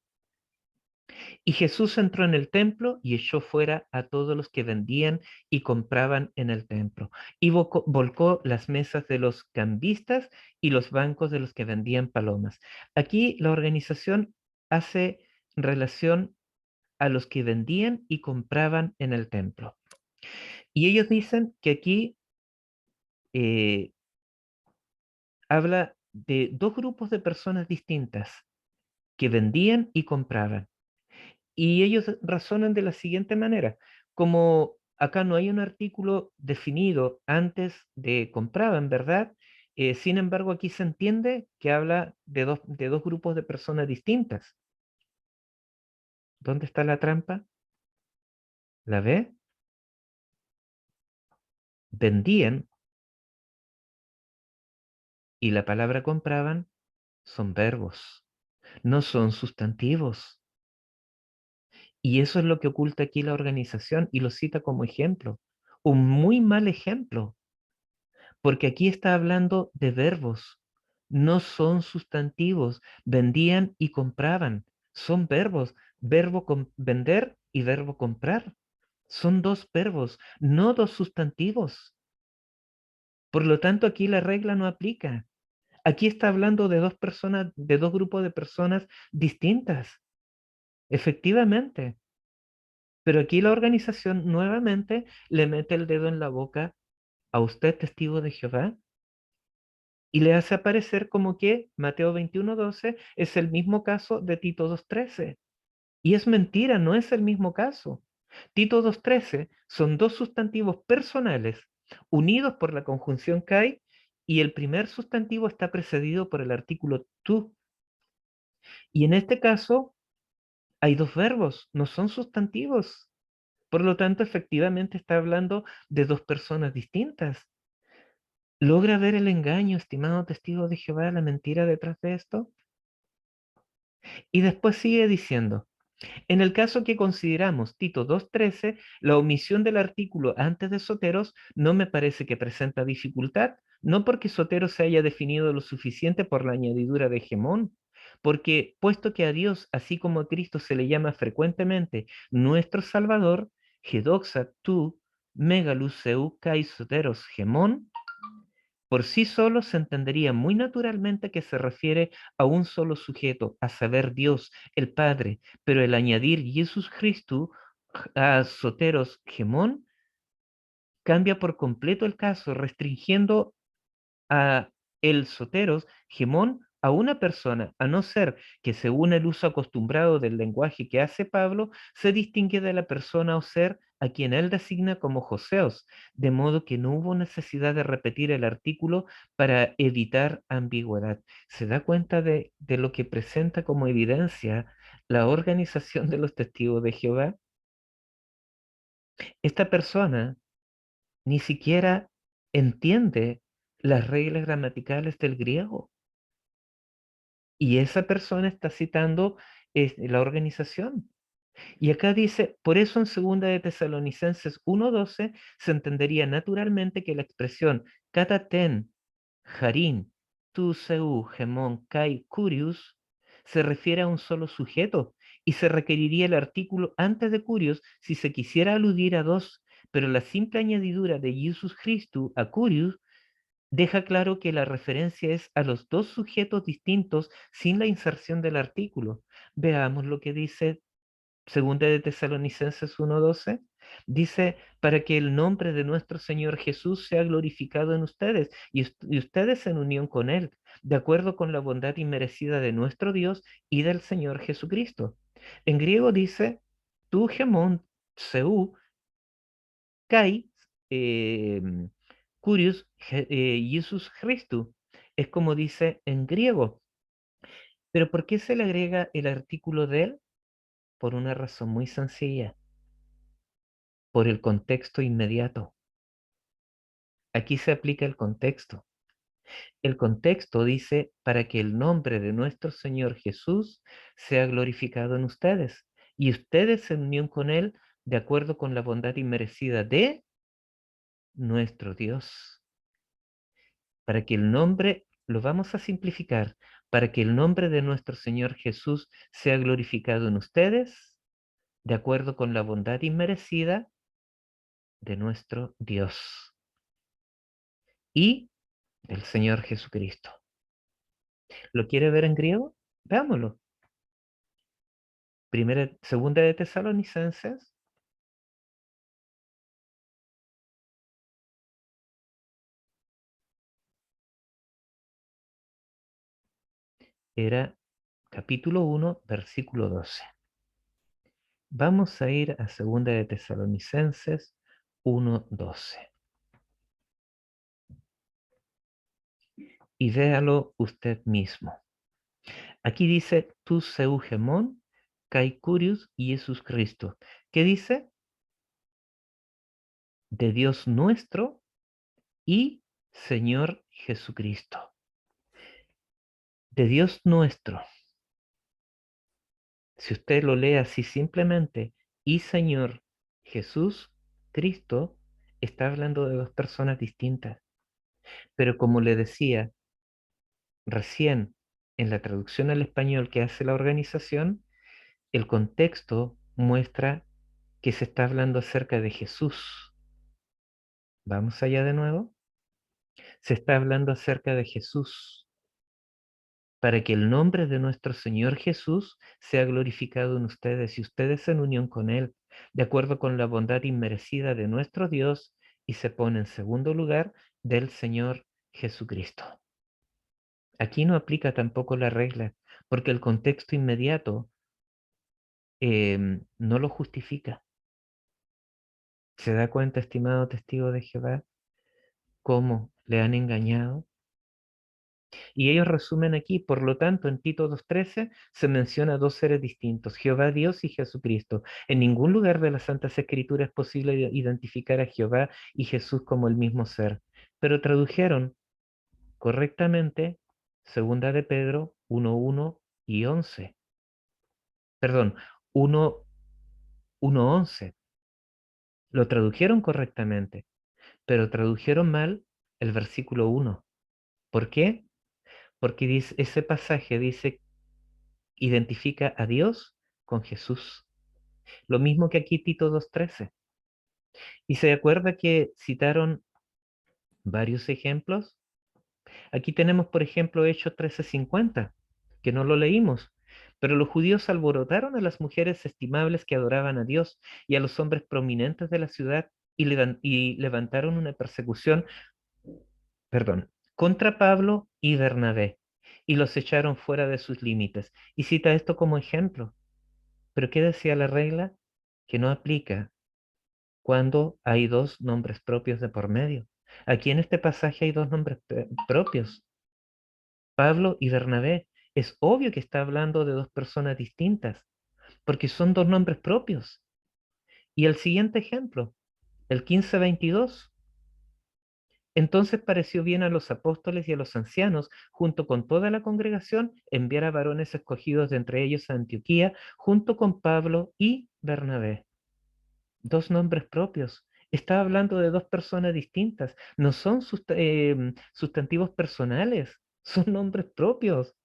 y Jesús entró en el templo y echó fuera a todos los que vendían y compraban en el templo, y volcó las mesas de los cambistas y los bancos de los que vendían palomas. Aquí la organización hace relación a los que vendían y compraban en el templo. Y ellos dicen que aquí eh, habla de dos grupos de personas distintas que vendían y compraban. Y ellos razonan de la siguiente manera: como acá no hay un artículo definido antes de compraban, ¿verdad? Sin embargo, aquí se entiende que habla de dos grupos de personas distintas. ¿Dónde está la trampa? ¿La ve? Vendían y la palabra compraban son verbos, no son sustantivos. Y eso es lo que oculta aquí la organización y lo cita como ejemplo. Un muy mal ejemplo, porque aquí está hablando de verbos, no son sustantivos. Vendían y compraban, son verbos, verbo vender y verbo comprar. Son dos verbos, no dos sustantivos. Por lo tanto, aquí la regla no aplica. Aquí está hablando de dos personas, de dos grupos de personas distintas, efectivamente. Pero aquí la organización nuevamente le mete el dedo en la boca a usted, testigo de Jehová, y le hace aparecer como que Mateo 21:12 es el mismo caso de Tito 2:13. Y es mentira, no es el mismo caso. Tito 2:13 son dos sustantivos personales unidos por la conjunción kai, y el primer sustantivo está precedido por el artículo tú. Y en este caso hay dos verbos, no son sustantivos. Por lo tanto, efectivamente está hablando de dos personas distintas. ¿Logra ver el engaño, estimado testigo de Jehová, la mentira detrás de esto? Y después sigue diciendo: en el caso que consideramos Tito 2:13, la omisión del artículo antes de soteros no me parece que presenta dificultad, no porque soteros se haya definido lo suficiente por la añadidura de gemón, porque puesto que a Dios, así como a Cristo, se le llama frecuentemente nuestro Salvador, Gedoxa tu, megalus seu kai soteros gemón, por sí solo se entendería muy naturalmente que se refiere a un solo sujeto, a saber, Dios, el Padre, pero el añadir Jesús Cristo a soteros gemón cambia por completo el caso, restringiendo a el soteros gemón a una persona, a no ser que según el uso acostumbrado del lenguaje que hace Pablo, se distingue de la persona o ser a quien él designa como Joseos, de modo que no hubo necesidad de repetir el artículo para evitar ambigüedad. ¿Se da cuenta de lo que presenta como evidencia la organización de los testigos de Jehová? Esta persona ni siquiera entiende las reglas gramaticales del griego. Y esa persona está citando la organización. Y acá dice: por eso en segunda de Tesalonicenses 1:12 se entendería naturalmente que la expresión kataten, harin, tu seu, gemon, kai, curius se refiere a un solo sujeto y se requeriría el artículo antes de curios si se quisiera aludir a dos, pero la simple añadidura de Jesus Christus a curius deja claro que la referencia es a los dos sujetos distintos sin la inserción del artículo. Veamos lo que dice Segunda de Tesalonicenses 1:12. Dice: para que el nombre de nuestro Señor Jesús sea glorificado en ustedes y ustedes en unión con Él, de acuerdo con la bondad inmerecida de nuestro Dios y del Señor Jesucristo. En griego dice: tu gemón, seu, kai, Curios Jesus Christus. Es como dice en griego. Pero ¿por qué se le agrega el artículo de él? Por una razón muy sencilla, por el contexto inmediato. Aquí se aplica el contexto. El contexto dice para que el nombre de nuestro Señor Jesús sea glorificado en ustedes y ustedes en unión con Él, de acuerdo con la bondad inmerecida de nuestro Dios. Para que el nombre, lo vamos a simplificar, para que el nombre de nuestro Señor Jesús sea glorificado en ustedes, de acuerdo con la bondad inmerecida de nuestro Dios y del Señor Jesucristo. ¿Lo quiere ver en griego? Veámoslo. Segunda de Tesalonicenses, era capítulo 1, versículo 12. Vamos a ir a segunda de Tesalonicenses 1:12. Y véalo usted mismo. Aquí dice, tu seugemón, kai curius Jesús Cristo. ¿Qué dice? De Dios nuestro y Señor Jesucristo. De Dios nuestro. Si usted lo lee así simplemente, y Señor Jesús Cristo, está hablando de dos personas distintas. Pero como le decía recién en la traducción al español que hace la organización, el contexto muestra que se está hablando acerca de Jesús. Vamos allá de nuevo. Se está hablando acerca de Jesús, para que el nombre de nuestro Señor Jesús sea glorificado en ustedes y ustedes en unión con Él, de acuerdo con la bondad inmerecida de nuestro Dios, y se pone en segundo lugar del Señor Jesucristo. Aquí no aplica tampoco la regla, porque el contexto inmediato no lo justifica. ¿Se da cuenta, estimado testigo de Jehová, cómo le han engañado? Y ellos resumen aquí, por lo tanto, en Tito 2:13 se menciona dos seres distintos, Jehová Dios y Jesucristo. En ningún lugar de las Santas Escrituras es posible identificar a Jehová y Jesús como el mismo ser, pero tradujeron correctamente Segunda de Pedro 1:1 y 11. Perdón, 1:11. Lo tradujeron correctamente, pero tradujeron mal el versículo 1. ¿Por qué? Porque ese pasaje dice identifica a Dios con Jesús. Lo mismo que aquí Tito 2:13. Y se acuerda que citaron varios ejemplos. Aquí tenemos, por ejemplo, Hechos 13:50, que no lo leímos. Pero los judíos alborotaron a las mujeres estimables que adoraban a Dios y a los hombres prominentes de la ciudad y levantaron una persecución, perdón, contra Pablo y Bernabé y los echaron fuera de sus límites. Y cita esto como ejemplo. Pero ¿qué decía la regla? Que no aplica cuando hay dos nombres propios de por medio. Aquí en este pasaje hay dos nombres propios, Pablo y Bernabé. Es obvio que está hablando de dos personas distintas, porque son dos nombres propios. Y el siguiente ejemplo, el 15:22. Entonces pareció bien a los apóstoles y a los ancianos, junto con toda la congregación, enviar a varones escogidos de entre ellos a Antioquía, junto con Pablo y Bernabé. Dos nombres propios. Está hablando de dos personas distintas. No son sustantivos personales, son nombres propios.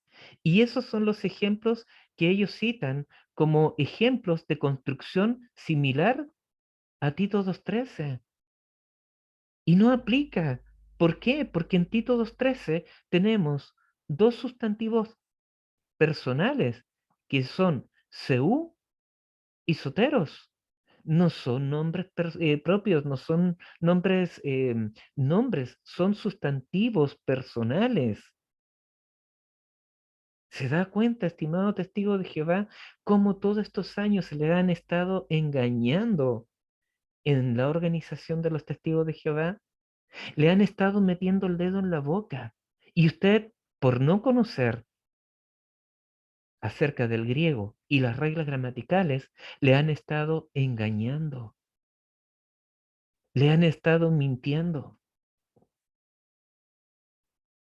Y esos son los ejemplos que ellos citan como ejemplos de construcción similar a Tito 2:13. Y no aplica. ¿Por qué? Porque en Tito 2:13 tenemos dos sustantivos personales que son Seú y Soteros. No son nombres propios, no son nombres, son sustantivos personales. ¿Se da cuenta, estimado testigo de Jehová, cómo todos estos años se le han estado engañando en la organización de los testigos de Jehová? Le han estado metiendo el dedo en la boca. Y usted, por no conocer acerca del griego y las reglas gramaticales, le han estado engañando, le han estado mintiendo.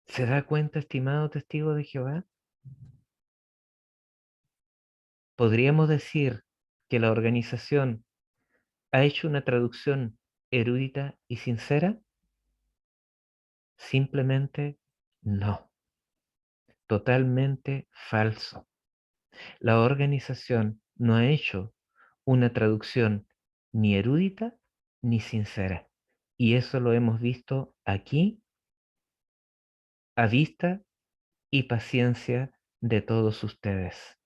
¿Se da cuenta, estimado testigo de Jehová? Podríamos decir que la organización ha hecho una traducción erudita y sincera. Simplemente no, totalmente falso. La organización no ha hecho una traducción ni erudita ni sincera. Y eso lo hemos visto aquí a vista y paciencia de todos ustedes.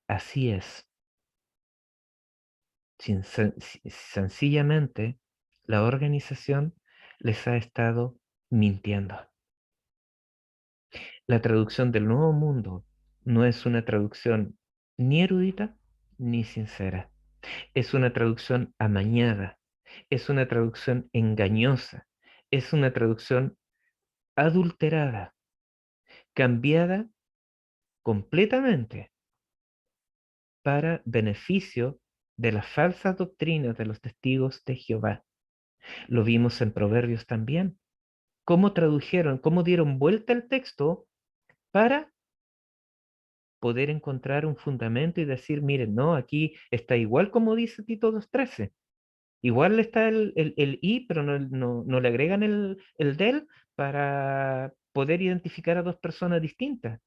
Así es. Sencillamente, la organización les ha estado mintiendo. La traducción del Nuevo Mundo no es una traducción ni erudita ni sincera. Es una traducción amañada, es una traducción engañosa, es una traducción adulterada, cambiada completamente para beneficio de las falsas doctrinas de los testigos de Jehová. Lo vimos en Proverbios también. Cómo tradujeron, cómo dieron vuelta al texto para poder encontrar un fundamento y decir, miren, no, aquí está igual como dice Tito 2:13. Igual está el y, pero no le agregan el del para poder identificar a dos personas distintas.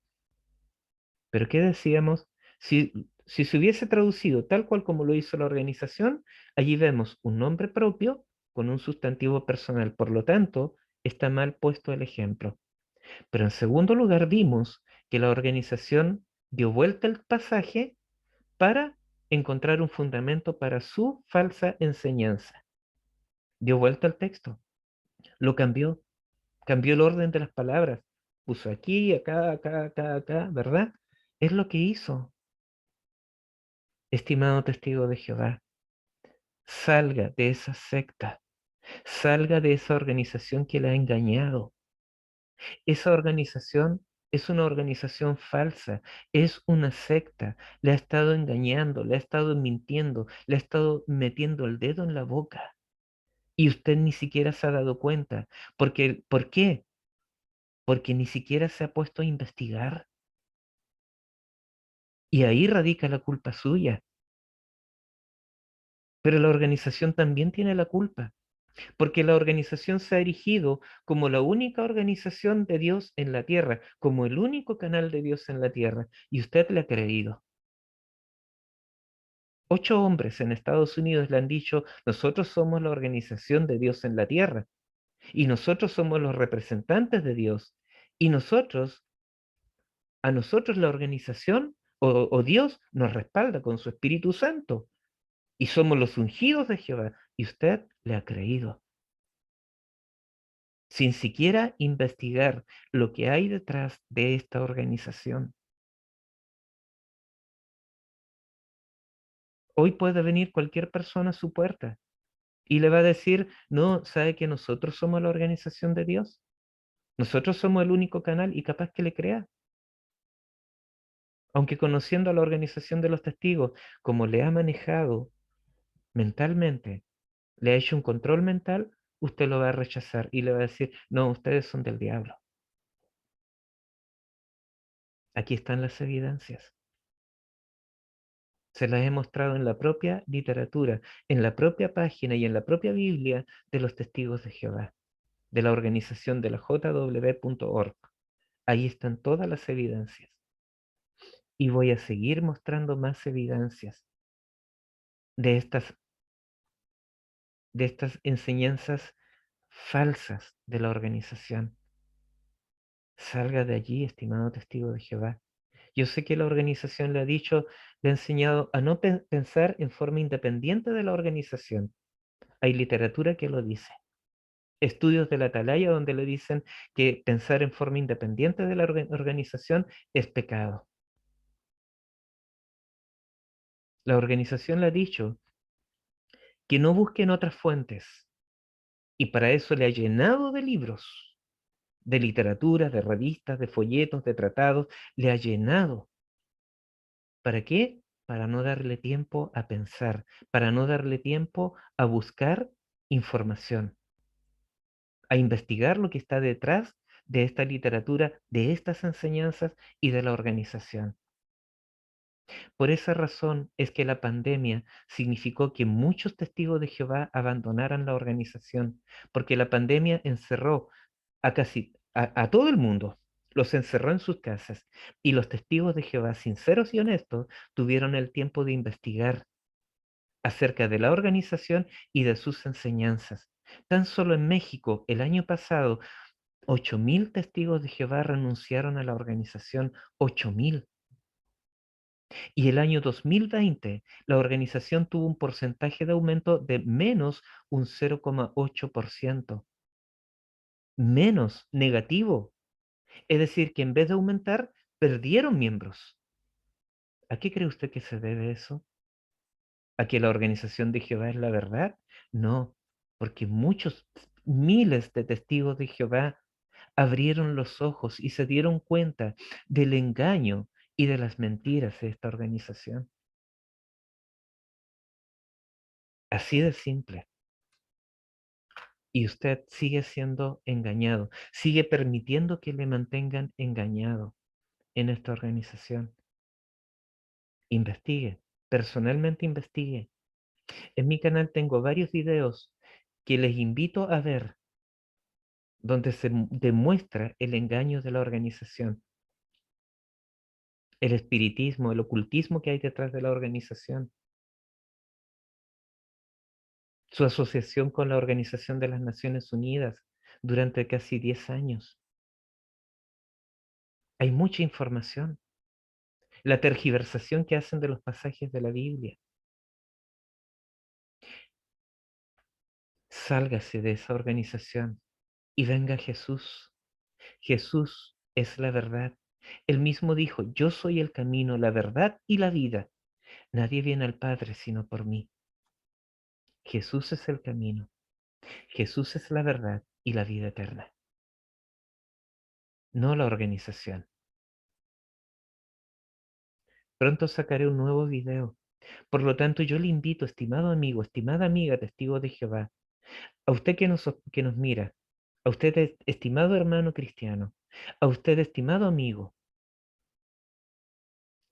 Pero ¿qué decíamos? Si se hubiese traducido tal cual como lo hizo la organización, allí vemos un nombre propio con un sustantivo personal. Por lo tanto, está mal puesto el ejemplo. Pero en segundo lugar, vimos que la organización dio vuelta el pasaje para encontrar un fundamento para su falsa enseñanza. Dio vuelta al texto, lo cambió, cambió el orden de las palabras, puso aquí, acá, acá, acá, acá, ¿verdad? Es lo que hizo, estimado testigo de Jehová. Salga de esa secta, salga de esa organización que le ha engañado. Esa organización es una organización falsa, es una secta, le ha estado engañando, le ha estado mintiendo, le ha estado metiendo el dedo en la boca. Y usted ni siquiera se ha dado cuenta. Porque, ¿por qué? Porque ni siquiera se ha puesto a investigar. Y ahí radica la culpa suya. Pero la organización también tiene la culpa, porque la organización se ha erigido como la única organización de Dios en la tierra, como el único canal de Dios en la tierra, y usted le ha creído. 8 hombres en Estados Unidos le han dicho, nosotros somos la organización de Dios en la tierra, y nosotros somos los representantes de Dios, y a nosotros la organización o Dios nos respalda con su Espíritu Santo. Y somos los ungidos de Jehová. Y usted le ha creído, sin siquiera investigar lo que hay detrás de esta organización. Hoy puede venir cualquier persona a su puerta y le va a decir, no, sabe que nosotros somos la organización de Dios. Nosotros somos el único canal y capaz que le crea. Aunque conociendo a la organización de los testigos, como le ha manejado mentalmente, le ha hecho un control mental, usted lo va a rechazar y le va a decir, no, ustedes son del diablo. Aquí están las evidencias. Se las he mostrado en la propia literatura, en la propia página y en la propia Biblia de los testigos de Jehová, de la organización de la jw.org. Ahí están todas las evidencias. Y voy a seguir mostrando más evidencias de estas enseñanzas falsas de la organización. Salga de allí, estimado testigo de Jehová. Yo sé que la organización le ha dicho, le ha enseñado a no pensar en forma independiente de la organización. Hay literatura que lo dice. Estudios de la Atalaya donde le dicen que pensar en forma independiente de la organización es pecado. La organización le ha dicho que no busquen otras fuentes, Y para eso le ha llenado de libros, de literatura, de revistas, de folletos, de tratados, le ha llenado. ¿Para qué? Para no darle tiempo a pensar, para no darle tiempo a buscar información, a investigar lo que está detrás de esta literatura, de estas enseñanzas y de la organización. Por esa razón es que la pandemia significó que muchos testigos de Jehová abandonaran la organización, porque la pandemia encerró a todo el mundo, los encerró en sus casas, y los testigos de Jehová, sinceros y honestos, tuvieron el tiempo de investigar acerca de la organización y de sus enseñanzas. Tan solo en México, el año pasado, 8.000 testigos de Jehová renunciaron a la organización, 8.000. Y el año 2020, la organización tuvo un porcentaje de aumento de menos un 0,8%. Menos, negativo. Es decir, que en vez de aumentar, perdieron miembros. ¿A qué cree usted que se debe eso? ¿A que la organización de Jehová es la verdad? No, porque muchos, miles de testigos de Jehová abrieron los ojos y se dieron cuenta del engaño y de las mentiras de esta organización. Así de simple. Y usted sigue siendo engañado, sigue permitiendo que le mantengan engañado en esta organización. Investigue, personalmente investigue. En mi canal tengo varios videos que les invito a ver, donde se demuestra el engaño de la organización, el espiritismo, el ocultismo que hay detrás de la organización, su asociación con la Organización de las Naciones Unidas durante casi 10 años. Hay mucha información. La tergiversación que hacen de los pasajes de la Biblia. Sálgase de esa organización y venga Jesús. Jesús es la verdad. Él mismo dijo, yo soy el camino, la verdad y la vida. Nadie viene al Padre sino por mí. Jesús es el camino. Jesús es la verdad y la vida eterna. No la organización. Pronto sacaré un nuevo video. Por lo tanto, yo le invito, estimado amigo, estimada amiga, testigo de Jehová, a usted que nos mira, a usted, estimado hermano cristiano, a usted, estimado amigo,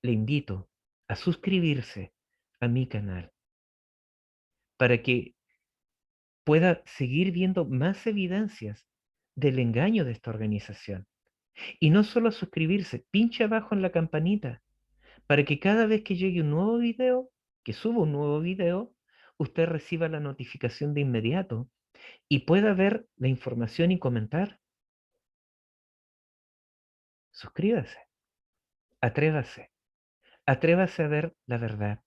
le invito a suscribirse a mi canal para que pueda seguir viendo más evidencias del engaño de esta organización. Y no solo a suscribirse, pinche abajo en la campanita para que cada vez que llegue un nuevo video, que suba un nuevo video, usted reciba la notificación de inmediato y pueda ver la información y comentar. Suscríbase, atrévase, atrévase a ver la verdad.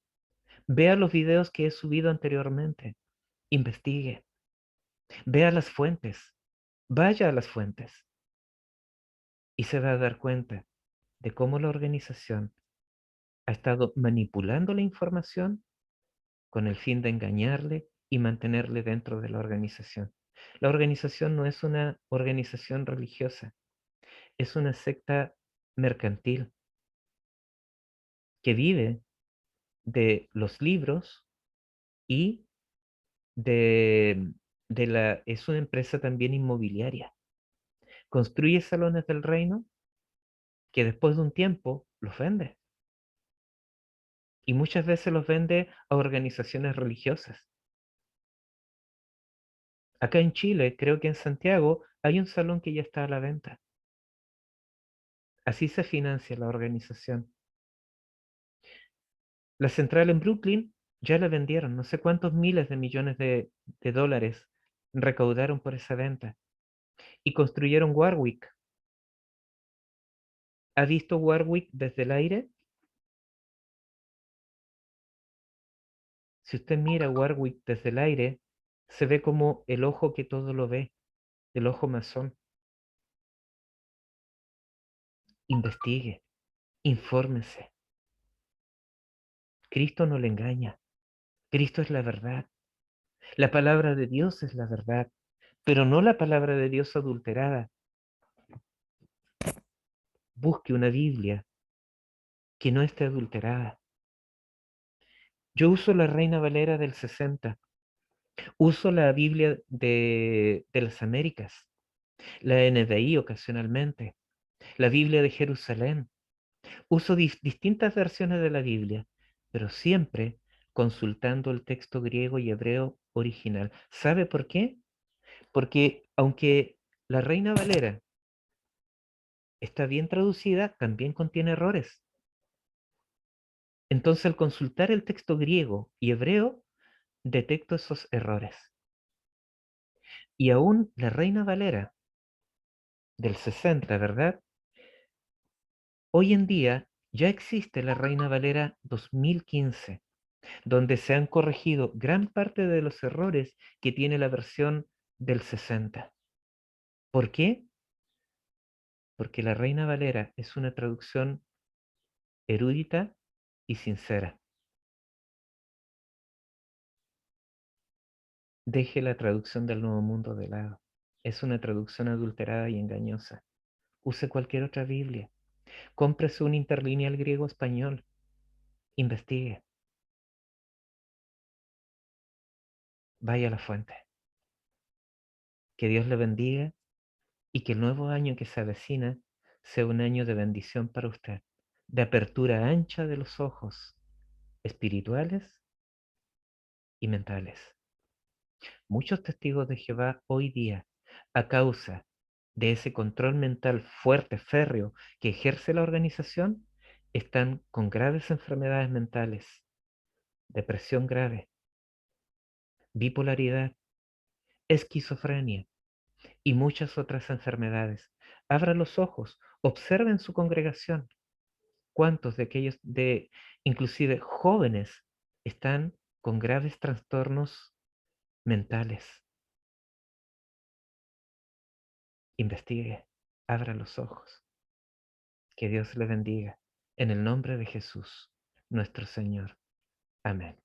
Vea los videos que he subido anteriormente, investigue, vea las fuentes, vaya a las fuentes y se va a dar cuenta de cómo la organización ha estado manipulando la información con el fin de engañarle y mantenerle dentro de la organización. La organización no es una organización religiosa, es una secta mercantil que vive de los libros y de, es una empresa también inmobiliaria. Construye salones del reino que después de un tiempo los vende. Y muchas veces los vende a organizaciones religiosas. Acá en Chile, creo que en Santiago, hay un salón que ya está a la venta. Así se financia la organización. La central en Brooklyn ya la vendieron. No sé cuántos miles de millones de dólares recaudaron por esa venta. Y construyeron Warwick. ¿Ha visto Warwick desde el aire? Si usted mira Warwick desde el aire, se ve como el ojo que todo lo ve, el ojo masón. Investigue, infórmese. Cristo no le engaña. Cristo es la verdad. La palabra de Dios es la verdad. pero no la palabra de Dios adulterada. Busque una Biblia que no esté adulterada. Yo uso la Reina Valera del 60, uso la Biblia de las Américas, la NBI ocasionalmente, la Biblia de Jerusalén. Uso distintas versiones de la Biblia, pero siempre consultando el texto griego y hebreo original. ¿Sabe por qué? Porque aunque la Reina Valera está bien traducida, también contiene errores. Entonces, al consultar el texto griego y hebreo, detecto esos errores. Y aún la Reina Valera del 60, ¿verdad? Hoy en día ya existe la Reina Valera 2015, donde se han corregido gran parte de los errores que tiene la versión del 60. ¿Por qué? Porque la Reina Valera es una traducción erudita y sincera. Deje la traducción del Nuevo Mundo de lado. Es una traducción adulterada y engañosa. Use cualquier otra Biblia. Cómprese un interlineal griego-español. Investigue. Vaya a la fuente. Que Dios le bendiga y que el nuevo año que se avecina sea un año de bendición para usted, de apertura ancha de los ojos espirituales y mentales. Muchos testigos de Jehová hoy día, a causa de ese control mental fuerte, férreo, que ejerce la organización, están con graves enfermedades mentales, depresión grave, bipolaridad, esquizofrenia y muchas otras enfermedades. Abra los ojos, observen su congregación. ¿Cuántos de aquellos, inclusive jóvenes, están con graves trastornos mentales? Investigue, abra los ojos. Que Dios le bendiga. En el nombre de Jesús, nuestro Señor. Amén.